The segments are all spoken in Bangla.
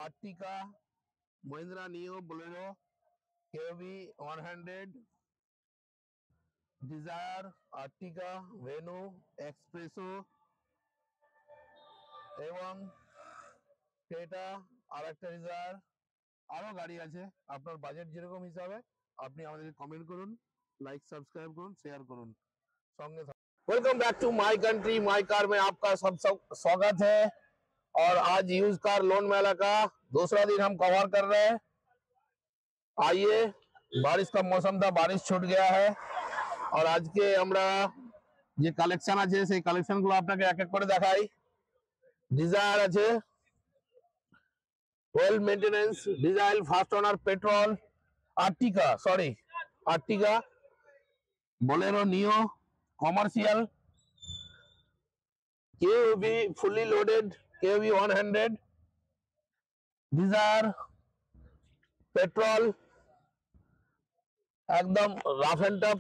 Artica, Mahindra Neo Bolero, KV 100, Desire, Artica, Venue, Expresso এবং ক্রেটা আর একটা Desire আরো গাড়ি আছে। আপনার বাজেট যেরকম হিসাবে আপনি আমাদেরকে কমেন্ট করুন, लाइक सब्सक्राइब করুন, শেয়ার করুন, সঙ্গে welcome back to my country my car में आपका सब स्वागत है। और आज यूज कार लोन मेला का दूसरा दिन हम कवर कर रहे हैं। आइए, बारिश का मौसम था, बारिश छूट गया है और आज के আমরা যে কালেকশন আছে সেই কালেকশনগুলো আপনাকে এক এক করে দেখাই। ডিজায়ার আছে, well maintenance diesel, first owner petrol, Ertiga, Bolero Neo, commercial, KUV fully loaded, KUV 100, Dzire petrol एकदम rough and tough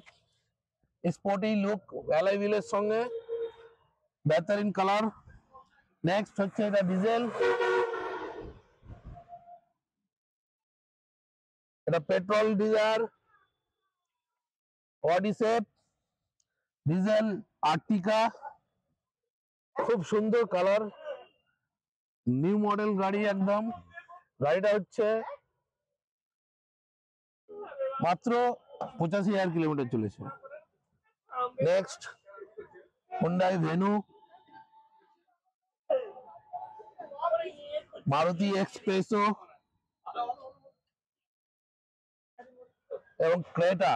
sporty look, alloy হুইলের সঙ্গে বেহতরিন কালার। নেক্সট হচ্ছে এটা ডিজেল, এটা পেট্রোল ডিজায়ার, অডিসেপ, ডিজেল আর্টিকা, খুব সুন্দর কালার, নিউ মডেল গাড়ি একদম। গাড়িটা হচ্ছে মাত্র 85,000 কিলোমিটার চলেছে। Next Hyundai Venue, Maruti Spresso এবং Creta,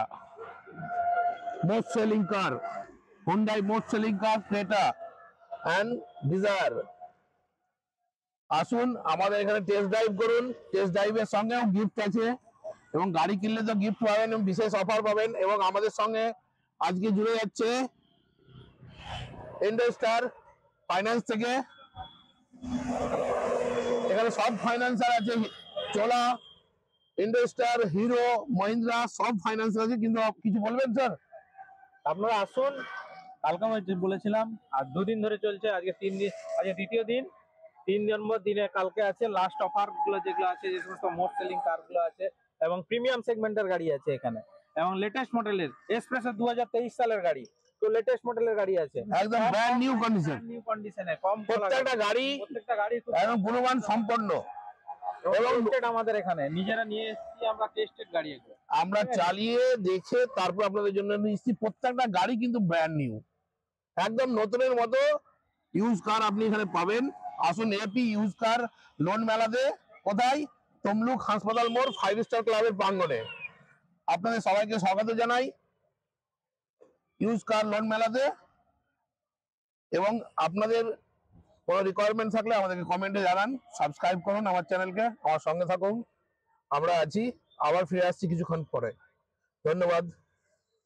most selling car, Hyundai most selling car Creta and Dzire. আসুন আমাদের এখানে টেস্ট ড্রাইভ করুন। টেস্ট ড্রাইভের সঙ্গেও গিফট আছে এবং গাড়ি কিনলে তো গিফট পাবেন এবং বিশেষ অফার পাবেন। এবং আমাদের সঙ্গে আজকে জুড়ে যাচ্ছে ইন্ডোস্টার ফাইন্যান্স থেকে। এখানে সব ফাইন্যান্সার আছে, চোলা, ইন্ডোস্টার, হিরো, মহিন্দ্রা, সব ফাইন্যান্সার আছে। কিন্তু কিছু বলবেন স্যার? আপনারা আসুন, কালকে আমি বলেছিলাম আর দুদিন ধরে চলছে, আজকে 3 দিন, আজকে দ্বিতীয় দিন। 3 নম্বর দিনে কালকে আছে লাস্ট অফার গুলো যেগুলো আছে, যে সমস্ত মোস্ট সেলিং কার গুলো আছে এবং প্রিমিয়াম সেগমেন্টের গাড়ি আছে এখানে, এবং লেটেস্ট মডেলের এক্সপ্রেসো 2023 সালের গাড়ি, তো লেটেস্ট মডেলের গাড়ি আছে একদম ব্র্যান্ড নিউ কন্ডিশনে, কম প্রত্যেকটা গাড়ি একদম গুণমান সম্পন্ন। এবং আমাদের এখানে নিজেরা নিয়ে এসেছি আমরা, টেস্টেড গাড়ি এগুলো আমরা চালিয়ে দেখে তারপর আপনাদের জন্য নিচ্ছি। প্রত্যেকটা গাড়ি কিন্তু ব্র্যান্ড নিউ, একদম নতুনের মতো ইউজ কার আপনি এখানে পাবেন। আসুন এপি ইউজ কার লোন মেলাতে। কোথায়? তমলুক হাসপাতাল মোড়, 5 স্টার ক্লাবের প্রাঙ্গণে। আপনাদের সবাইকে স্বাগত জানাই ইউজ কার লোন মেলাতে। এবং আপনাদের কোনো রিকোয়ারমেন্ট থাকলে আমাদেরকে কমেন্টে জানান, সাবস্ক্রাইব করুন আমার চ্যানেলকে, আমার সঙ্গে থাকুন। আমরা আছি, আবার ফিরে আসছি কিছুক্ষণ পরে। ধন্যবাদ।